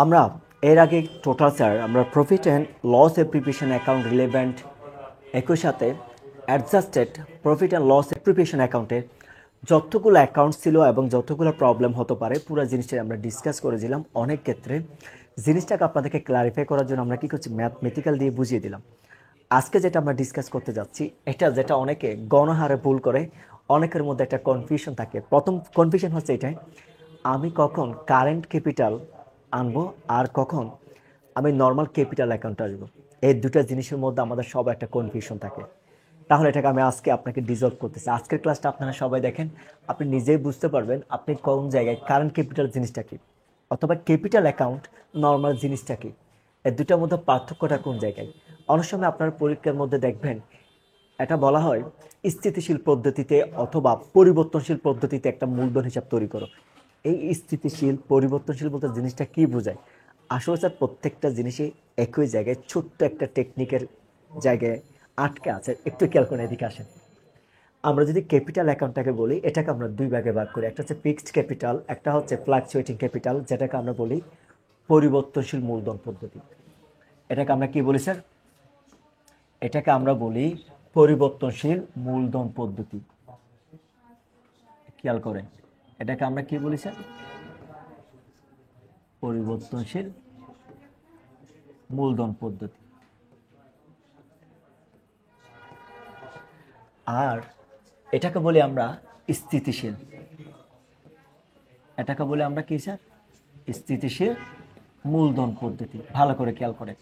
আমরা এর আগে টোটাল স্যার আমরা profit and loss preparation account relevant একই সাথে adjusted profit and loss preparation অ্যাকাউন্টের যতগুলো অ্যাকাউন্ট ছিল এবং যতগুলো প্রবলেম হতে পারে পুরো জিনিসটা আমরা ডিসকাস করেছিলাম। অনেক ক্ষেত্রে জিনিসটাকে আপনাদেরকে ক্লারিফাই করার জন্য আমরা কী করছি, ম্যাথমেটিক্যাল দিয়ে বুঝিয়ে দিলাম। আজকে যেটা আমরা ডিসকাস করতে যাচ্ছি, এটা যেটা অনেকে গণহারে ভুল করে, অনেকের মধ্যে একটা কনফিউশন থাকে। প্রথম কনফিউশন হচ্ছে এটাই, আমি কখন কারেন্ট ক্যাপিটাল আনবো আর কখন আমি নর্মাল ক্যাপিটাল অ্যাকাউন্ট আসবো। এই দুটো জিনিসের মধ্যে আমাদের সবার একটা কনফিউশন থাকে। তাহলে এটাকে আমি আজকে আপনাকে ডিসলভ করতেছি। আজকের ক্লাসটা আপনারা সবাই দেখেন, আপনি নিজেই বুঝতে পারবেন আপনি কোন জায়গায় কারেন্ট ক্যাপিটাল জিনিসটা কি অথবা ক্যাপিটাল অ্যাকাউন্ট নর্মাল জিনিসটা কি, এই দুটার মধ্যে পার্থক্যটা কোন জায়গায়। অনেক সময় আপনার পরীক্ষার মধ্যে দেখবেন এটা বলা হয় স্থিতিশীল পদ্ধতিতে অথবা পরিবর্তনশীল পদ্ধতিতে একটা মূলধন হিসাব তৈরি করো। এই স্থিতিশীল পরিবর্তনশীল বলতে জিনিসটা কি বোঝায়? আসলে স্যার প্রত্যেকটা জিনিসই একই জায়গায় ছোট্ট একটা টেকনিকের জায়গায় আটকে আছে। একটু খেয়াল করে এদিকে আসেন। আমরা যদি ক্যাপিটাল অ্যাকাউন্টটাকে বলি, এটাকে আমরা দুই ভাগে ভাগ করি। একটা হচ্ছে ফিক্সড ক্যাপিটাল, একটা হচ্ছে ফ্লাকচুয়েটিং ক্যাপিটাল, যেটাকে আমরা বলি পরিবর্তনশীল মূলধন পদ্ধতি। এটাকে আমরা কি বলি স্যার? এটাকে আমরা বলি পরিবর্তনশীল মূলধন পদ্ধতি। খেয়াল করেন, এটাকে আমরা কি বলি স্যার? পরিবর্তনশীল মূলধন পদ্ধতি। আর এটাকে বলি আমরা স্থিতিশীল। এটাকে বলি আমরা কি স্যার? স্থিতিশীল মূলধন পদ্ধতি। ভালো করে খেয়াল করে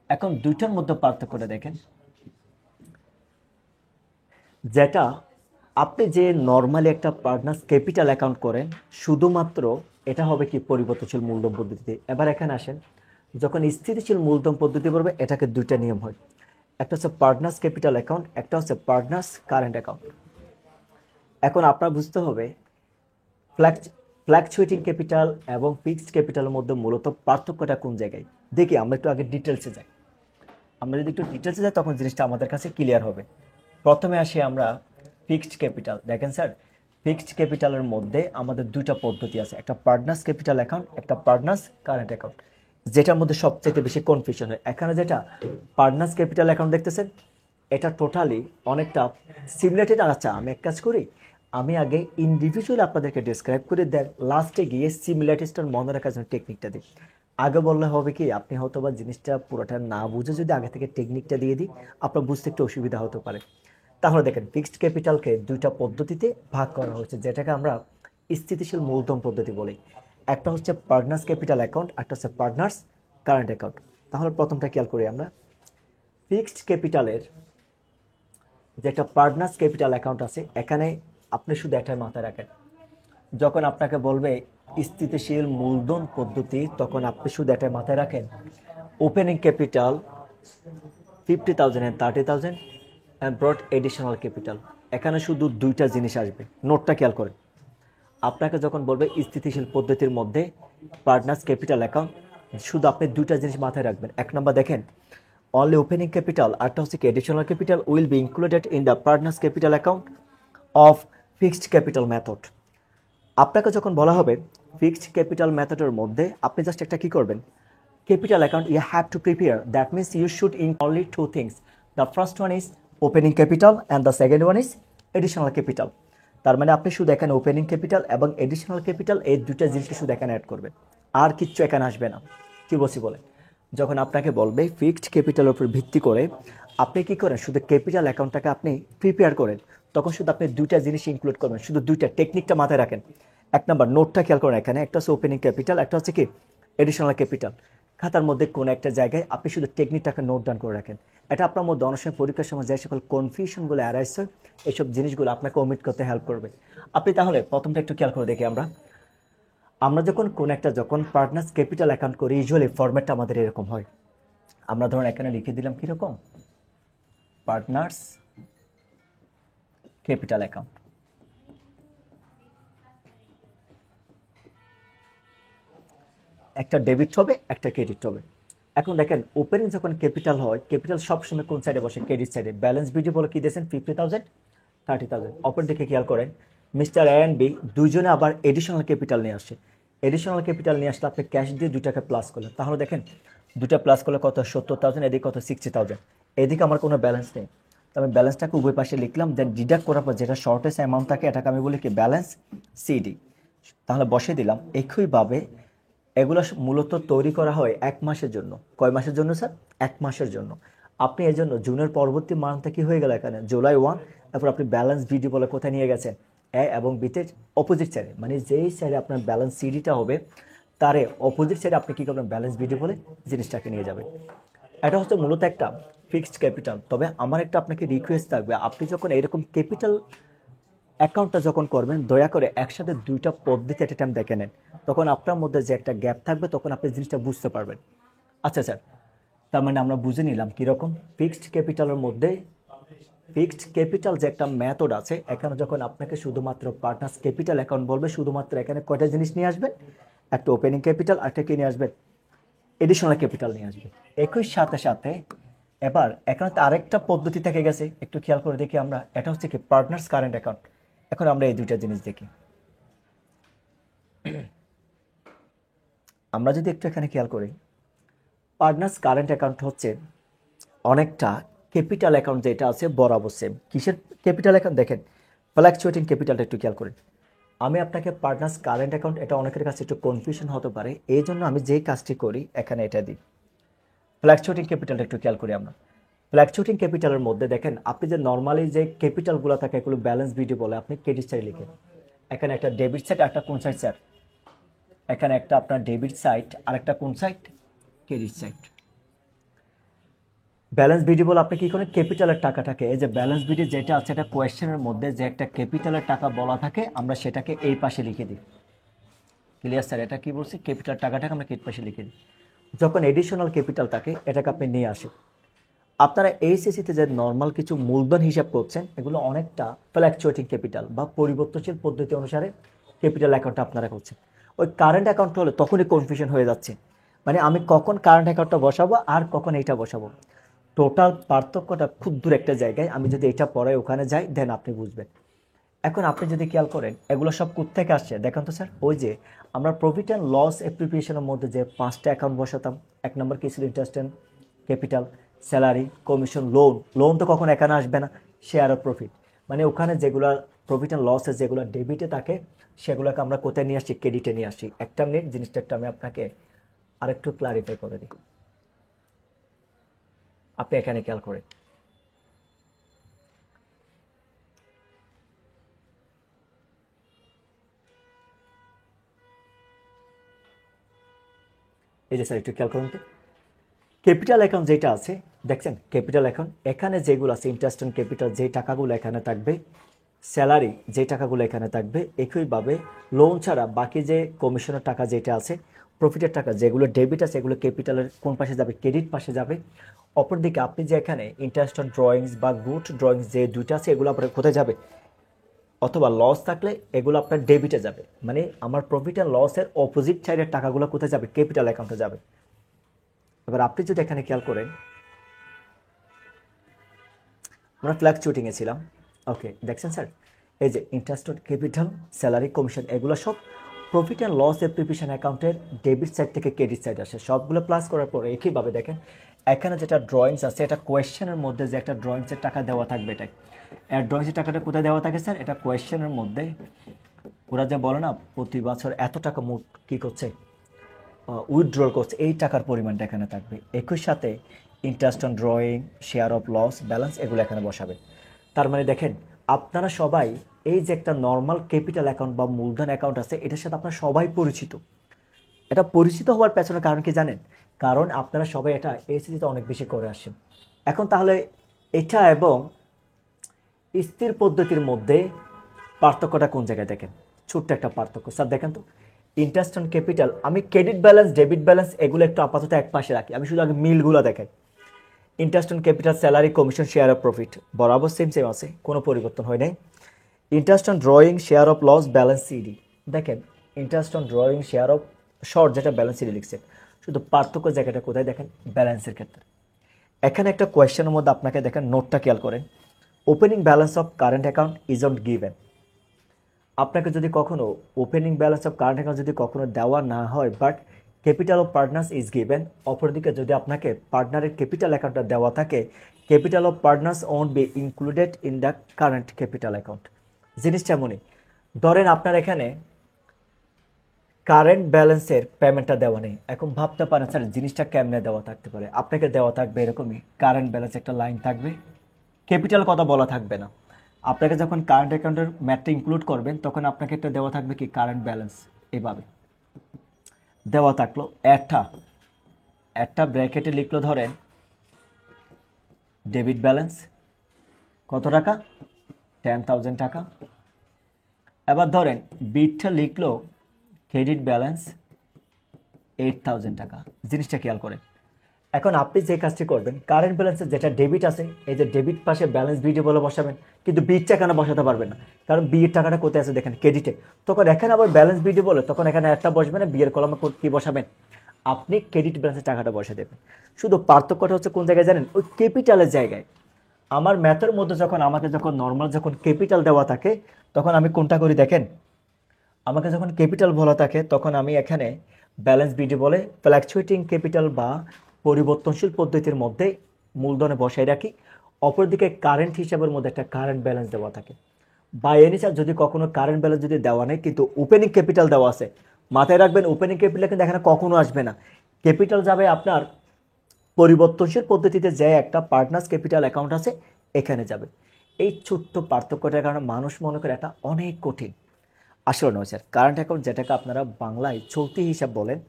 এখন দুইটার মধ্যে পার্থক্যটা দেখেন। যেটা আপনি যে নর্মালি একটা পার্টনার্স ক্যাপিটাল অ্যাকাউন্ট করেন, শুধুমাত্র এটা হবে কি পরিবর্তনশীল মূলধন পদ্ধতিতে। এবার এখানে আসেন, যখন স্থিতিশীল মূলধন পদ্ধতি পড়বে, এটাকে দুইটা নিয়ম হয়। একটা হচ্ছে পার্টনার্স ক্যাপিটাল অ্যাকাউন্ট, একটা হচ্ছে পার্টনার্স কারেন্ট অ্যাকাউন্ট। এখন আপনার বুঝতে হবে ফ্ল্যাকচুয়েটিং ক্যাপিটাল এবং ফিক্সড ক্যাপিটালের মধ্যে মূলত পার্থক্যটা কোন জায়গায়। দেখি আমরা একটু আগে ডিটেলসে যাই। আমরা যদি একটু ডিটেলসে যাই তখন জিনিসটা আমাদের কাছে ক্লিয়ার হবে। প্রথমে আসি আমরা ফিক্সড ক্যাপিটাল। দেখেন স্যার, ফিক্সড ক্যাপিটালের মধ্যে আমাদের দুইটা পদ্ধতি আছে, একটা পার্টনার্স ক্যাপিটাল অ্যাকাউন্ট, একটা পার্টনার্স কারেন্ট অ্যাকাউন্ট। যেটার মধ্যে সবচেয়ে বেশি কনফিউশন হয়, এখানে যেটা পার্টনার্স ক্যাপিটাল অ্যাকাউন্ট দেখতেছেন, এটা টোটালি অনেকটা সিমুলেটেড। আচ্ছা, আমি এক কাজ করি, আমি আগে ইন্ডিভিজুয়াল আপনাদেরকে ডিসক্রাইব করে দেন, লাস্টে গিয়ে সিমুলেটেডটার মনে রাখার জন্য টেকনিকটা দিই। আগে বললে হবে কি, আপনি হয়তো বা জিনিসটা পুরোটা না বুঝে যদি আগে থেকে টেকনিকটা দিয়ে দিই, আপনার বুঝতে একটু অসুবিধা হতে পারে। তাহলে দেখেন, ফিক্সড ক্যাপিটালকে দুইটা পদ্ধতিতে ভাগ করা হচ্ছে, যেটাকে আমরা স্থিতিশীল মূলধন পদ্ধতি বলি। একটা হচ্ছে পার্টনার্স ক্যাপিটাল অ্যাকাউন্ট, একটা হচ্ছে পার্টনার্স কারেন্ট অ্যাকাউন্ট। তাহলে প্রথমটা খেয়াল করি আমরা। ফিক্সড ক্যাপিটালের যে একটা পার্টনার্স ক্যাপিটাল অ্যাকাউন্ট আছে, এখানে আপনি শুধু একটাই মাথায় রাখেন, যখন আপনাকে বলবে স্থিতিশীল মূলধন পদ্ধতি, তখন আপনি শুধু একটাই মাথায় রাখেন, opening capital 50,000 and 30,000 and brought additional capital। এখানে শুধু দুইটা জিনিস আসবে, নোটটা খেয়াল করেন। আপনাকে যখন বলবে স্থিতিশীল পদ্ধতির মধ্যে পার্টনার্স ক্যাপিটাল অ্যাকাউন্ট, শুধু আপনি দুইটা জিনিস মাথায় রাখবেন। এক নম্বর দেখেন, অনলি ওপেনিং ক্যাপিটাল, আরটা হচ্ছে কি additional capital will be included in the partners capital account of fixed capital method. আপনাকে যখন বলা হবে ফিক্সড ক্যাপিটাল মেথডের মধ্যে আপনি জাস্ট একটা কি করবেন, capital account you have to prepare, that means you should include only two things. The first one is opening capital and the second one is additional capital। তার মানে আপনি শুধু এখানে ওপেনিং ক্যাপিটাল এবং এডিশনাল ক্যাপিটাল, এই দুটো জিনিসকে শুধু এখানে অ্যাড করবেন, আর কিচ্ছু এখানে আসবে না। কি বলছি বলে, যখন আপনাকে বলবে ফিক্সড ক্যাপিটালের উপর ভিত্তি করে আপনি কি করেন, শুধু ক্যাপিটাল অ্যাকাউন্টটাকে আপনি প্রিপেয়ার করেন, তখন শুধু আপনি দুইটা জিনিস ইনক্লুড করবেন। শুধু দুইটা টেকনিকটা মাথায় রাখেন। এক নম্বর, নোটটা খেয়াল করেন, এখানে একটা হচ্ছে ওপেনিং ক্যাপিটাল, একটা হচ্ছে কি এডিশনাল ক্যাপিটাল। খাতার মধ্যে কোনো একটা জায়গায় আপনি শুধু টেকনিকটাকে নোট ডাউন করে রাখেন। এটা আপনার মধ্যে অনেক সময় পরীক্ষার সময় যে সকল কনফিউশনগুলো অ্যারাইজ হয়, এইসব জিনিসগুলো আপনাকে ওমিট করতে হেল্প করবে। আপনি তাহলে প্রথমটা একটু খেয়াল করে দেখি। আমরা আমরা যখন কোন একটা যখন পার্টনার্স ক্যাপিটাল অ্যাকাউন্ট করি, ইউজুয়ালি ফরম্যাটটা আমাদের এরকম হয়। আমরা ধরুন এখানে লিখে দিলাম কীরকম, পার্টনার্স ক্যাপিটাল অ্যাকাউন্ট। একটা ডেবিট হবে, একটা ক্রেডিট হবে। এখন দেখেন, ওপেনিং যখন ক্যাপিটাল হয়, ক্যাপিটাল সবসময় কোন সাইডে বসে? ক্রেডিট সাইডে। ব্যালেন্স বিডি বলে কি দিয়েছেন? 50,000 30,000। অপর দিকে খেয়াল করেন, মিস্টার এ অ্যান্ড বি দুইজনে আবার এডিশনাল ক্যাপিটাল নিয়ে আসছে। এডিশনাল ক্যাপিটাল নিয়ে আসলে আপনি ক্যাশ দিয়ে 2 টাকা প্লাস করলেন, তাহলে দেখেন 2টা প্লাস করলে কত 70,000, এদিকে কত 60,000, এদিকে আমার কোনো ব্যালেন্স নেই। তো আমি ব্যালেন্সটাকে উভয় পাশে লিখলাম, দেন ডিডাক্ট করার পর যেটা শর্টেস্ট অ্যামাউন্ট থাকে এটাকে আমি বলি কি ব্যালেন্স সিডি, তাহলে বসিয়ে দিলাম। একইভাবে এগুলো মূলত তৈরি করা হয় 1 মাসের জন্য। কয় মাসের জন্য স্যার? 1 মাসের জন্য। আপনি এই জন্য জুনের পরবর্তী মান্থে কি হয়ে গেল এখানে জুলাই 1, তারপর আপনি ব্যালেন্স বিডি বলে কোথায় নিয়ে গেছেন এ এবং বিতে অপোজিট সাইডে, মানে যেই সাইডে আপনার ব্যালেন্স সিডিটা হবে তারে অপোজিট সাইডে আপনি কী করবেন ব্যালেন্স বিডি বলে জিনিসটাকে নিয়ে যাবেন। এটা হচ্ছে মূলত একটা ফিক্সড ক্যাপিটাল। তবে আমার একটা আপনাকে রিকোয়েস্ট থাকবে, আপনি যখন এরকম ক্যাপিটাল অ্যাকাউন্টটা যখন করবেন দয়া করে একসাথে 2টা পদ্ধতি একটা টাইম দেখে নেন, তখন আপনার মধ্যে যে একটা গ্যাপ থাকবে তখন আপনি জিনিসটা বুঝতে পারবেন। আচ্ছা স্যার, তার মানে আমরা বুঝে নিলাম কীরকম ফিক্সড ক্যাপিটালের মধ্যে ফিক্সড ক্যাপিটাল যে একটা মেথড আছে, এখানে যখন আপনাকে শুধুমাত্র পার্টনার্স ক্যাপিটাল অ্যাকাউন্ট বলবে, শুধুমাত্র এখানে কয়টা জিনিস নিয়ে আসবেন, একটা ওপেনিং ক্যাপিটাল, একটা কি নিয়ে আসবেন এডিশনাল ক্যাপিটাল নিয়ে আসবেন। একই সাথে সাথে এবার এখানে তো আরেকটা পদ্ধতি থেকে গেছে, একটু খেয়াল করে দেখি আমরা, এটা হচ্ছে কি পার্টনার্স কারেন্ট অ্যাকাউন্ট। এখন আমরা এই 2টা জিনিস দেখি, আমরা যদি একটু এখানে খেয়াল করি, পার্টনার্স কারেন্ট অ্যাকাউন্ট হচ্ছে অনেকটা ক্যাপিটাল অ্যাকাউন্ট যেটা আছে বরাবর সেম। কিসের ক্যাপিটাল অ্যাকাউন্ট দেখেন, ফ্ল্যাকচুয়েটিং ক্যাপিটালটা একটু খেয়াল করেন। আমি আপনাকে পার্টনার্স কারেন্ট অ্যাকাউন্ট, এটা অনেকের কাছে একটু কনফিউশন হতে পারে, এই জন্য আমি যেই কাজটি করি এখানে এটা দিই। ফ্ল্যাকচুয়েটিং ক্যাপিটালটা একটু খেয়াল করি আমরা। ফ্ল্যাকচুয়েটিং ক্যাপিটালের মধ্যে দেখেন আপনি যে নর্মালি যে ক্যাপিটালগুলো থাকে এগুলো ব্যালেন্স বিডি বলে, আপনি ক্রেডিট সাইড লিখেন। এখানে একটা ডেবিট সাইড, একটা কোন সাইড স্যার? এখানে একটা আপনার ডেবিট সাইড আর একটা কোন side? Credit side. Balance BD বলে আপনি কি করেন ক্যাপিটালের টাকাটাকে, এই যে ব্যালেন্স বিডি যেটা আছে এটা কোয়েশ্চেনের মধ্যে যে একটা ক্যাপিটালের টাকা বলা থাকে আমরা সেটাকে এই পাশে লিখে দিই। Clear sir? এটা কি বলছি, ক্যাপিটাল টাকাটাকে আমরা এই পাশে লিখে দিই। যখন এডিশনাল ক্যাপিটাল থাকে এটাকে আপনি নিয়ে আসেন। আপনারা এইচএসিতে যে নর্মাল কিছু মূলধন হিসাব করছেন এগুলো অনেকটা ফ্ল্যাকচুয়েটিং ক্যাপিটাল বা পরিবর্তনশীল পদ্ধতি অনুসারে ক্যাপিটাল অ্যাকাউন্টটা আপনারা করছেন। ওই কারেন্ট অ্যাকাউন্ট হলে তখনই কনফিউশন হয়ে যাচ্ছে, মানে আমি কখন কারেন্ট অ্যাকাউন্টটা বসাবো আর কখন এইটা বসাবো। টোটাল পার্থক্যটা খুব দূর একটা জায়গায়, আমি যদি এটা পরে ওখানে যাই দেন আপনি বুঝবেন। এখন আপনি যদি খেয়াল করেন এগুলো সব কোত্থেকে আসছে দেখেন তো স্যার, ওই যে আমরা প্রফিট অ্যান্ড লস অ্যাপ্রিপিয়েশনের মধ্যে যে 5টা অ্যাকাউন্ট বসাতাম, 1 নম্বর কি ছিল interest and capital, salary, commission, loan. Loan তো কখন এখানে আসবে না, শেয়ার অফ প্রফিট, মানে ওখানে যেগুলো প্রফিট অ্যান্ড লসের যেগুলো ডেবিটে থাকে সেগুলোকে আমরা কোথায় নিয়ে আসছি, ক্রেডিটে নিয়ে আসছি। একটা মিনিট, জিনিসটা একটা আমি আপনাকে আরেকটু ক্লারিফাই করে দিই, আপনি এখানে খেয়াল করেন। এই যে স্যার একটু খেয়াল করুন তো, ক্যাপিটাল অ্যাকাউন্ট যেটা আছে দেখছেন, ক্যাপিটাল অ্যাকাউন্ট এখানে যেগুলো আছে ইন্টারেস্ট অন ক্যাপিটাল যে টাকাগুলো এখানে থাকবে, স্যালারি যে টাকাগুলো এখানে থাকবে, একইভাবে লোন ছাড়া বাকি যে কমিশনের টাকা যেটা আছে, প্রফিটের টাকা যেগুলো ডেবিট আছে এগুলো ক্যাপিটালের কোন পাশে যাবে, ক্রেডিট পাশে যাবে। অপরদিকে আপনি যে এখানে ইন্টারেস্ট অন ড্রয়িংস বা গুড ড্রয়িংস যে 2টা আছে এগুলো আপনার কোথায় যাবে, অথবা লস থাকলে এগুলো আপনার ডেবিটে যাবে, মানে আমার প্রফিট অ্যান্ড লসের অপোজিট সাইডের টাকাগুলো কোথায় যাবে, ক্যাপিটাল অ্যাকাউন্টে যাবে। এবার আপনি যদি এখানে খেয়াল করেন, আমরা ফ্ল্যাকচুয়েটিংয়ে ছিলাম, ওকে দেখছেন স্যার, এই যে interest on capital, salary, commission এগুলো সব প্রফিট অ্যান্ড লস অ্যাপ্রিপিয়েশন অ্যাকাউন্টের ডেবিট সাইড থেকে ক্রেডিট সাইড আসে, সবগুলো প্লাস করার পরে একইভাবে দেখেন এখানে যেটা ড্রয়িংস আছে এটা কোয়েশ্চেনের মধ্যে যে একটা ড্রয়িংসের টাকা দেওয়া থাকবে, এটাই ড্রয়িংসের টাকাটা কোথায় দেওয়া থাকে স্যার, এটা কোয়েশ্চেনের মধ্যে। ওরা যে বলে না প্রতি বছর এত টাকা মোট কী করছে উইথড্রল করছে, এই টাকার পরিমাণটা এখানে থাকবে। একই সাথে interest on drawing, share of loss, balance এগুলো এখানে বসাবে। তার মানে দেখেন আপনারা সবাই এই যে একটা নর্মাল ক্যাপিটাল অ্যাকাউন্ট বা মূলধন অ্যাকাউন্ট আছে এটার সাথে আপনারা সবাই পরিচিত। এটা পরিচিত হওয়ার পেছনে কারণ কি জানেন, কারণ আপনারা সবাই এটা এসএসসিতে অনেক বেশি করে আসেন। এখন তাহলে এটা এবং স্থির পদ্ধতির মধ্যে পার্থক্যটা কোন জায়গায় দেখেন, ছোট্ট একটা পার্থক্য স্যার দেখেন তো। ইন্টারেস্ট অন ক্যাপিটাল আমি ক্রেডিট ব্যালেন্স, ডেবিট ব্যালেন্স এগুলো একটু আপাতত এক পাশে রাখি, আমি শুধু আগে মিলগুলো দেখাই। Interest on capital, salary, commission, share of profit বরাবর সেম সেম আছে, কোনো পরিবর্তন হয় নাই। Interest on drawing, share of loss, balance CD দেখেন, interest on drawing, share of short যেটা ব্যালেন্স সিডি লিখছে, শুধু পার্থক্য জায়গাটা কোথায় দেখেন, ব্যালেন্সের ক্ষেত্রে। এখানে একটা কোয়েশ্চেনের মধ্যে আপনাকে দেখেন নোটটা খেয়াল করেন, opening balance of current account is not given. আপনাকে যদি কখনো opening balance of current account যদি কখনো দেওয়া না হয়, but capital of partners is given, অপরদিকে যদি আপনাকে পার্টনারের ক্যাপিটাল অ্যাকাউন্টটা দেওয়া থাকে, capital of partners won't be included in the current capital account. জিনিসটা এমনই, ধরেন আপনার এখানে কারেন্ট ব্যালেন্সের পেমেন্টটা দেওয়া নেই। এখন ভাবতে পারেন স্যার জিনিসটা কেমনে দেওয়া থাকতে পারে। আপনাকে দেওয়া থাকবে এরকমই, কারেন্ট ব্যালেন্স একটা লাইন থাকবে, ক্যাপিটাল কথা বলা থাকবে না। আপনাকে যখন কারেন্ট অ্যাকাউন্টের ম্যাথটা ইনক্লুড করবেন তখন আপনাকে একটা দেওয়া থাকবে কি কারেন্ট ব্যালেন্স, এভাবে দেওয়া থাকলো। একটা একটা ব্র্যাকেটে লিখলো ধরেন ডেবিট ব্যালেন্স কত টাকা, 10,000 টাকা। এবার ধরেন বিটটা লিখলো ক্রেডিট ব্যালেন্স 8,000 টাকা। জিনিসটা খেয়াল করেন, এখন আপনি যে কাজটি করবেন, কারেন্ট ব্যালেন্সের যেটা ডেবিট আছে, এই যে ডেবিট পাশে ব্যালেন্স বিডি বলে বসাবেন, কিন্তু বিটটা কেন বসাতে পারবেন না, কারণ বিয়ের টাকাটা কোথায় আছে দেখেন ক্রেডিটে। তখন এখানে আবার ব্যালেন্স বিডি বলে তখন এখানে একটা বসবে না, বিয়ের কলমে কি বসাবেন, আপনি ক্রেডিট ব্যালেন্সের টাকাটা বসে দেবেন। শুধু পার্থক্যটা হচ্ছে কোন জায়গায় জানেন, ওই ক্যাপিটালের জায়গায়। আমার ম্যাথের মধ্যে যখন আমাকে যখন নর্মাল যখন ক্যাপিটাল দেওয়া থাকে তখন আমি কোনটা করি দেখেন, আমাকে যখন ক্যাপিটাল বলা থাকে তখন আমি এখানে ব্যালেন্স বিডি বলে ফ্ল্যাকচুয়েটিং ক্যাপিটাল বা পরিবর্তনশীল পদ্ধতির মধ্যে মূলধনে বসাই রাখি। অপরদিকে কারেন্ট হিসাবের মধ্যে একটা কারেন্ট ব্যালেন্স দেওয়া থাকে। বাই এনি চান্স যদি কখনো কারেন্ট ব্যালেন্স যদি দেওয়া নেই কিন্তু ওপেনিং ক্যাপিটাল দেওয়া আছে, মাথায় রাখবেন ওপেনিং ক্যাপিটাল কিন্তু এখানে কখনো আসবে না। ক্যাপিটাল যাবে আপনার পরিবর্তনশীল পদ্ধতিতে যে একটা পার্টনার্স ক্যাপিটাল অ্যাকাউন্ট আছে এখানে যাবে। এই ছোট্ট পার্থক্যটার কারণে মানুষ মনে করে এটা অনেক কঠিন। আসলে নয় স্যার, কারেন্ট অ্যাকাউন্ট যেটাকে আপনারা বাংলায় চলতি হিসাব বলেন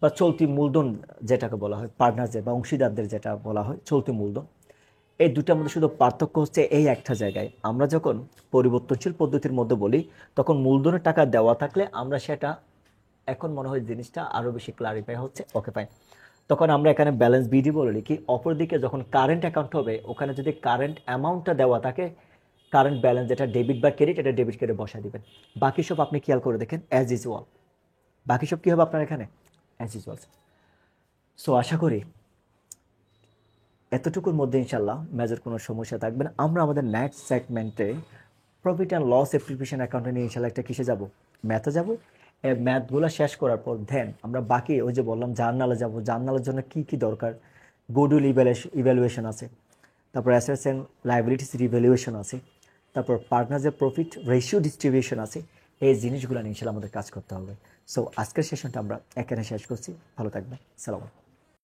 বা চলতি মূলধন যেটাকে বলা হয়, পার্টনারদের বা অংশীদারদের যেটা বলা হয় চলতি মূলধন, এই দুটার মধ্যে শুধু পার্থক্য হচ্ছে এই একটা জায়গায়। আমরা যখন পরিবর্তনশীল পদ্ধতির মধ্যে বলি তখন মূলধনের টাকা দেওয়া থাকলে আমরা সেটা, এখন মনে হয় জিনিসটা আরও বেশি ক্লারিফাই হচ্ছে, ওকে ফাইন। তখন আমরা এখানে ব্যালেন্স বিডি বলে লিখি। অপরদিকে যখন কারেন্ট অ্যাকাউন্ট হবে ওখানে যদি কারেন্ট অ্যামাউন্টটা দেওয়া থাকে, কারেন্ট ব্যালেন্স যেটা ডেবিট বা ক্রেডিট, এটা ডেবিট কেটে বসা দিবেন। বাকি সব আপনি খেয়াল করে দেখেন অ্যাজ ইউজুয়াল, বাকি সব কী হবে আপনার এখানে অ্যাজ ইউজুয়াল। সো আশা করি এতটুকুর মধ্যে ইনশাল্লাহ মেজর কোনো সমস্যা থাকবে না। আমরা আমাদের নেক্সট সেগমেন্টে প্রফিট অ্যান্ড লস অ্যাপ্লিকেশন অ্যাকাউন্টে নিয়ে ইনশাল্লাহ একটা কিসে যাব, ম্যাথে যাব। এই ম্যাথগুলো শেষ করার পর দেন আমরা বাকি ওই যে বললাম জার্নালে যাব, জার্নালের জন্য কী কী দরকার, গুডউইল ইভ্যালুয়েশন আছে, তারপর অ্যাসেটস অ্যান্ড লাইবিলিটিস রিভ্যালুয়েশন আছে, তারপর পার্টনার্সের প্রফিট রেশিও ডিস্ট্রিবিউশন আছে। এই জিনিসগুলো নিয়ে ইনশাল্লাহ আমাদের কাজ করতে হবে। সো আজকের সেশনটা আমরা এখানে শেষ করছি। ভালো থাকবেন, সালাম।